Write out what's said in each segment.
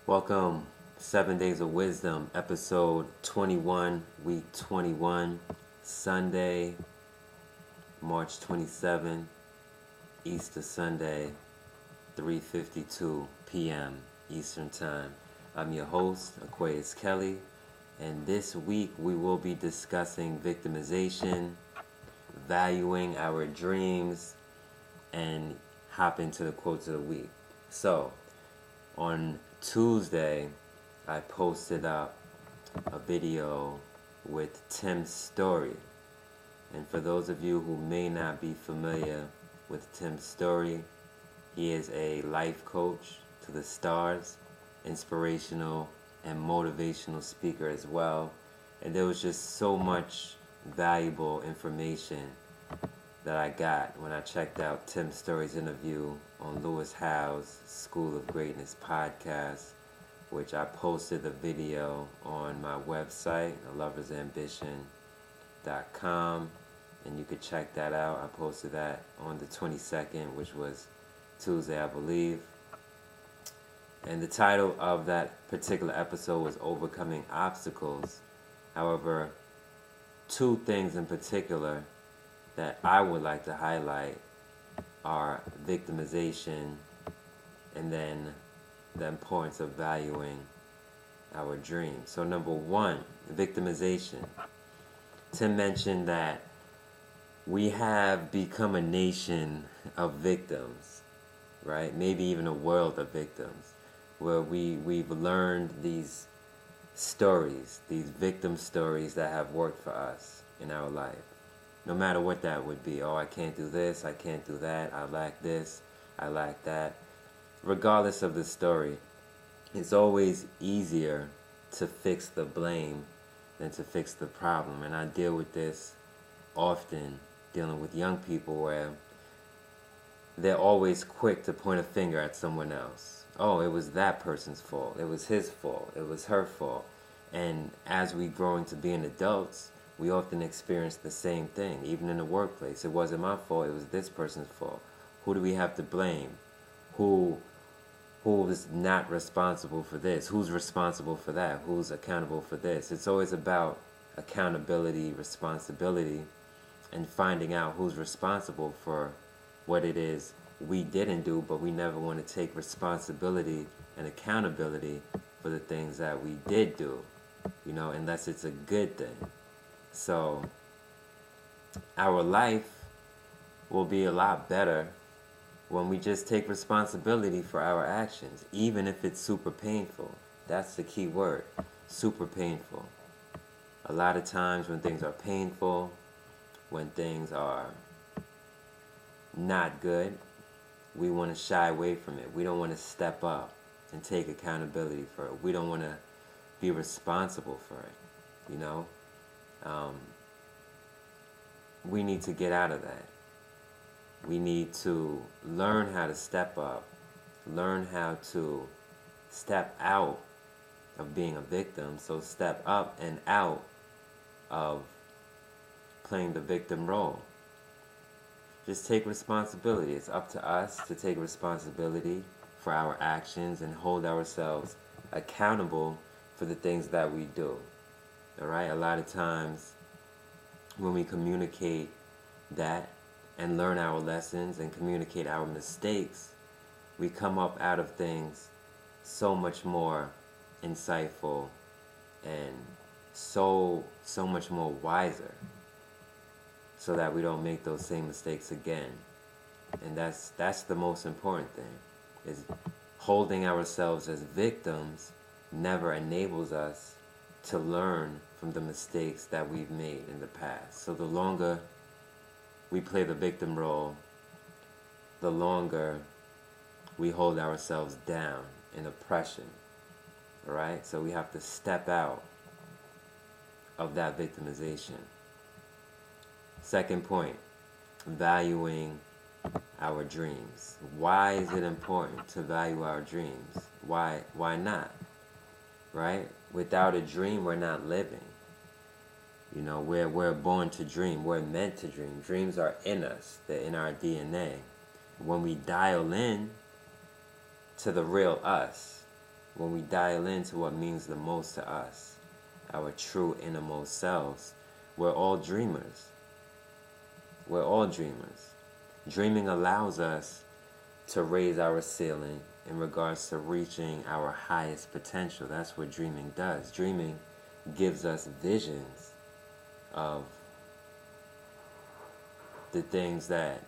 Welcome, 7 Days of Wisdom, episode 21, week 21, Sunday, March 27, Easter Sunday, 3:52 p.m. Eastern Time. I'm your host, Aquaus Kelley, and this week we will be discussing victimization, valuing our dreams, and hop into the quotes of the week. So, on Tuesday, I posted up a video with Tim's story. And for those of you who may not be familiar with Tim's story, he is a life coach to the stars, inspirational and motivational speaker as well. And there was just so much valuable information that I got when I checked out Tim Story's interview on Lewis Howe's School of Greatness podcast, which I posted the video on my website, loversambition.com, and you could check that out. I posted that on the 22nd, which was Tuesday, I believe. And the title of that particular episode was Overcoming Obstacles. However, two things in particular that I would like to highlight are victimization and then the importance of valuing our dreams. So number one, victimization. Tim mentioned that we have become a nation of victims, right? Maybe even a world of victims, where we've learned these stories, these victim stories that have worked for us in our life. No matter what that would be. Oh, I can't do this, I can't do that, I lack this, I lack that. Regardless of the story, it's always easier to fix the blame than to fix the problem. And I deal with this often, dealing with young people where they're always quick to point a finger at someone else. Oh, it was that person's fault, it was his fault, it was her fault. And as we grow into being adults, we often experience the same thing, even in the workplace. It wasn't my fault, it was this person's fault. Who do we have to blame? Who is not responsible for this? Who's responsible for that? Who's accountable for this? It's always about accountability, responsibility, and finding out who's responsible for what it is we didn't do, but we never want to take responsibility and accountability for the things that we did do, unless it's a good thing. So our life will be a lot better when we just take responsibility for our actions, even if it's super painful. That's the key word, super painful. A lot of times when things are painful, when things are not good, we want to shy away from it. We don't want to step up and take accountability for it. We don't want to be responsible for it, we need to get out of that. We need to learn how to step up, learn how to step out of being a victim. So step up and out of playing the victim role. Just take responsibility. It's up to us to take responsibility for our actions and hold ourselves accountable for the things that we do. All right? A lot of times when we communicate that and learn our lessons and communicate our mistakes, we come up out of things so much more insightful and so much more wiser, so that we don't make those same mistakes again. And that's the most important thing, is holding ourselves as victims never enables us to learn from the mistakes that we've made in the past. So the longer we play the victim role, the longer we hold ourselves down in oppression. All right? So we have to step out of that victimization. Second point, valuing our dreams. Why is it important to value our dreams? Why not? Right? Without a dream, we're not living. We're born to dream. We're meant to dream. Dreams are in us. They're in our DNA. When we dial in to the real us, when we dial into what means the most to us, our true innermost selves, we're all dreamers. We're all dreamers. Dreaming allows us to raise our ceiling in regards to reaching our highest potential. That's what dreaming does. Dreaming gives us visions of the things that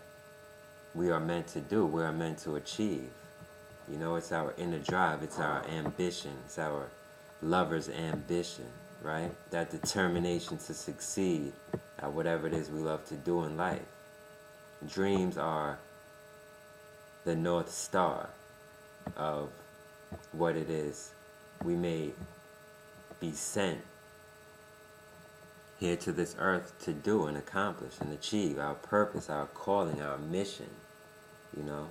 we are meant to do, we are meant to achieve. You know, it's our inner drive, it's our ambition, it's our lover's ambition, right? That determination to succeed at whatever it is we love to do in life. Dreams are the North Star of what it is we may be sent here to this earth to do and accomplish and achieve, our purpose, our calling, our mission. You know,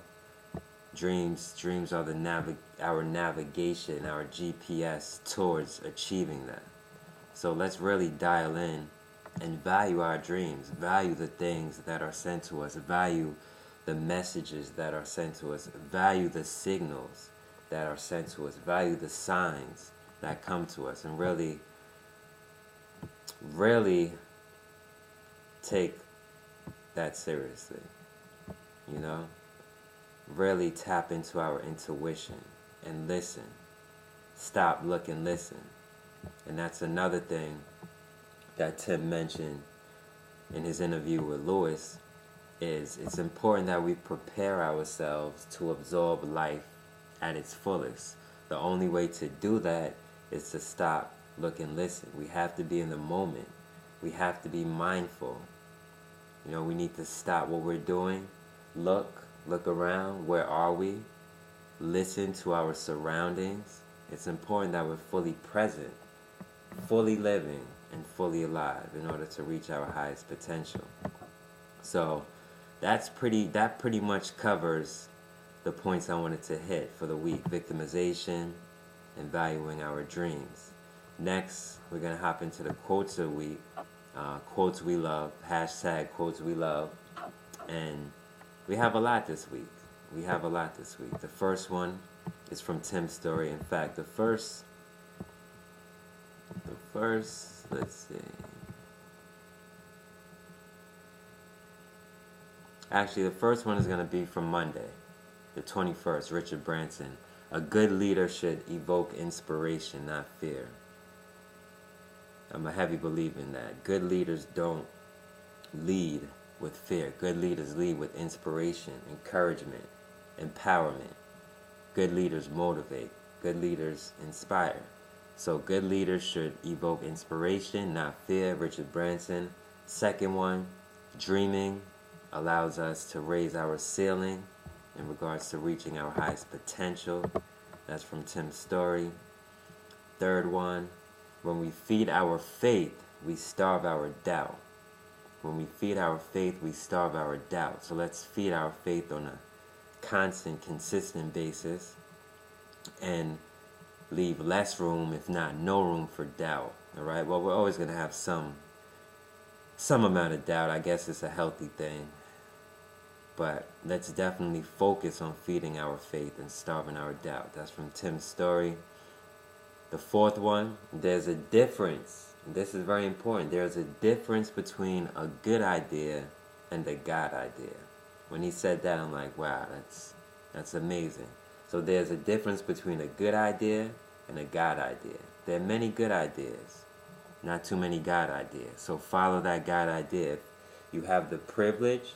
dreams are our navigation, our GPS towards achieving that. So let's really dial in and value our dreams, value the things that are sent to us, value the messages that are sent to us, value the signals that are sent to us, value the signs that come to us, and really take that seriously. You know, really tap into our intuition and listen. Stop, look, and listen. And that's another thing that Tim mentioned in his interview with Lewis, is it's important that we prepare ourselves to absorb life at its fullest. The only way to do that is to stop, look, and listen. We have to be in the moment. We have to be mindful. You know, we need to stop what we're doing, look around, where are we? Listen to our surroundings. It's important that we're fully present, fully living, and fully alive in order to reach our highest potential. So that pretty much covers the points I wanted to hit for the week: victimization and valuing our dreams. Next, we're going to hop into the quotes of the week. Quotes we love, hashtag quotes we love. And we have a lot this week. The first one is from Tim's story. In fact, the first, let's see. Actually, the first one is going to be from Monday, the 21st, Richard Branson. A good leader should evoke inspiration, not fear. I'm a heavy believer in that. Good leaders don't lead with fear. Good leaders lead with inspiration, encouragement, empowerment. Good leaders motivate. Good leaders inspire. So good leaders should evoke inspiration, not fear. Richard Branson. Second one, dreaming allows us to raise our ceiling in regards to reaching our highest potential. That's from Tim's story. Third one, when we feed our faith, we starve our doubt. When we feed our faith, we starve our doubt. So let's feed our faith on a constant, consistent basis and leave less room, if not no room, for doubt. All right? Well, we're always going to have some amount of doubt. I guess it's a healthy thing. But let's definitely focus on feeding our faith and starving our doubt. That's from Tim's story. The fourth one, there's a difference. This is very important. There's a difference between a good idea and a God idea. When he said that, I'm like, wow, that's amazing. So there's a difference between a good idea and a God idea. There are many good ideas, not too many God ideas. So follow that God idea. If you have the privilege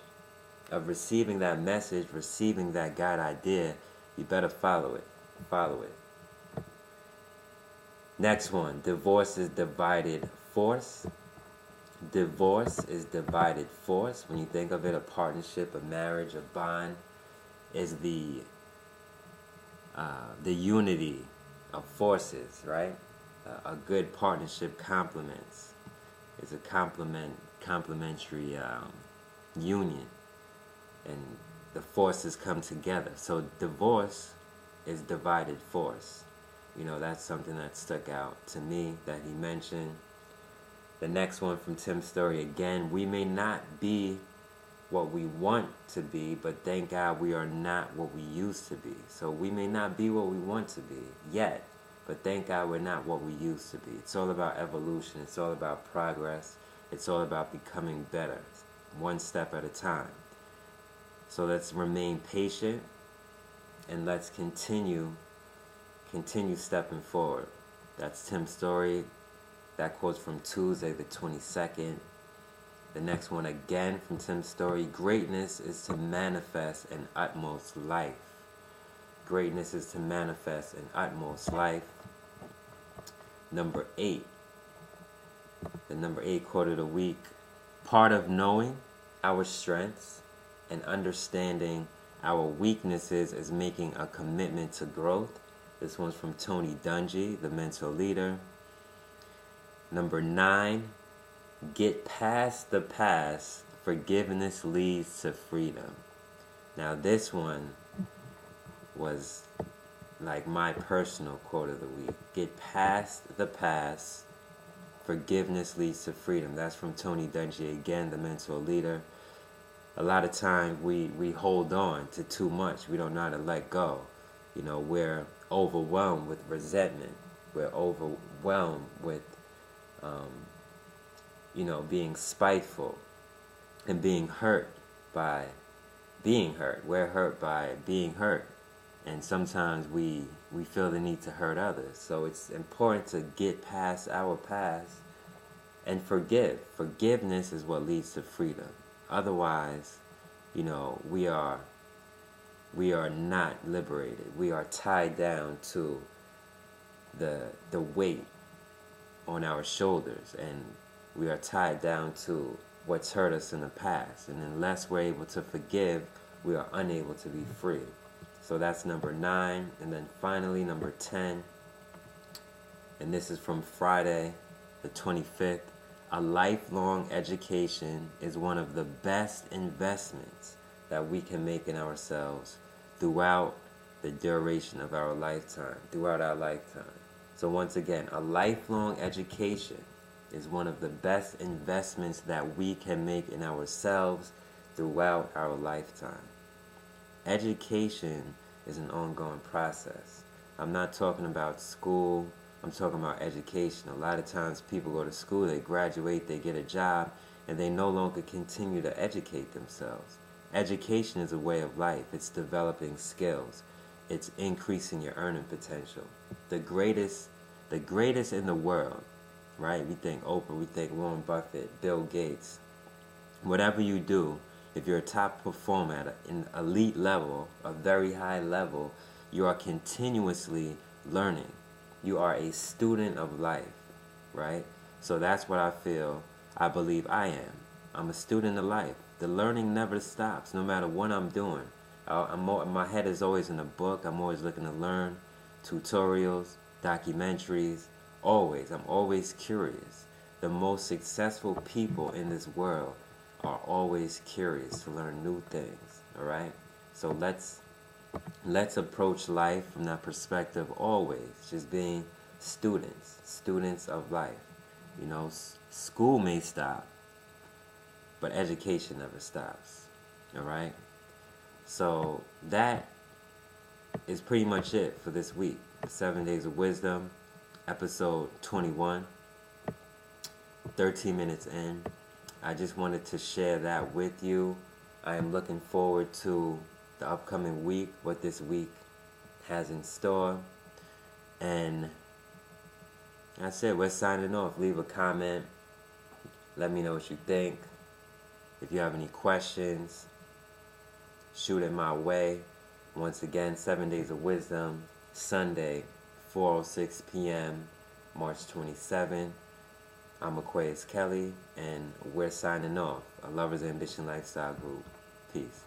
of receiving that message, receiving that God idea, you better follow it. Follow it. Next one, divorce is divided force. Divorce is divided force. When you think of it, a partnership, a marriage, a bond is the unity of forces, right? A good partnership complements. It's a complementary union, and the forces come together. So divorce is divided force. You know, that's something that stuck out to me that he mentioned. The next one from Tim's story, again, we may not be what we want to be, but thank God we are not what we used to be. So we may not be what we want to be yet, But thank God we're not what we used to be. It's all about evolution. It's all about progress. It's all about becoming better, one step at a time. So let's remain patient, and let's continue stepping forward. That's Tim's story. That quote's from Tuesday the 22nd. The next one again from Tim's story. Greatness is to manifest in utmost life. Greatness is to manifest in utmost life. Number 8. The number 8 quote of the week. Part of knowing our strengths and understanding our weaknesses is making a commitment to growth. This one's from Tony Dungy, the mental leader. Number 9. Get past the past. Forgiveness leads to freedom. Now this one was like my personal quote of the week. Get past the past. Forgiveness leads to freedom. That's from Tony Dungy again, the mental leader. A lot of times we hold on to too much. We don't know how to let go. You know, we're overwhelmed with resentment. We're overwhelmed with, being spiteful and being hurt by being hurt. We're hurt by being hurt. And sometimes we feel the need to hurt others. So it's important to get past our past and forgive. Forgiveness is what leads to freedom. Otherwise, we are not liberated. We are tied down to the weight on our shoulders, and we are tied down to what's hurt us in the past. And unless we're able to forgive, we are unable to be free. So that's number 9. And then finally, number 10. And this is from Friday, the 25th. A lifelong education is one of the best investments that we can make in ourselves throughout the duration of our lifetime, throughout our lifetime. So once again, a lifelong education is one of the best investments that we can make in ourselves throughout our lifetime. Education is an ongoing process. I'm not talking about school. I'm talking about education. A lot of times people go to school, they graduate, they get a job, and they no longer continue to educate themselves. Education is a way of life. It's developing skills. It's increasing your earning potential. The greatest in the world, right? We think Oprah, we think Warren Buffett, Bill Gates. Whatever you do, if you're a top performer at an elite level, a very high level, you are continuously learning. You are a student of life, right? So that's what I believe I am. I'm a student of life. The learning never stops, no matter what I'm doing. My head is always in a book. I'm always looking to learn, tutorials, documentaries, always. I'm always curious. The most successful people in this world are always curious to learn new things, all right? So let's approach life from that perspective always, just being students of life. School may stop, but education never stops, all right? So that is pretty much it for this week. 7 Days of Wisdom, episode 21, 13 minutes in. I just wanted to share that with you. I am looking forward to the upcoming week, what this week has in store. And that's it. We're signing off. Leave a comment. Let me know what you think. If you have any questions, shoot it my way. Once again, 7 Days of Wisdom, Sunday, 4:06 p.m., March 27. I'm Aquaus Kelley, and we're signing off. A Lover's Ambition Lifestyle Group. Peace.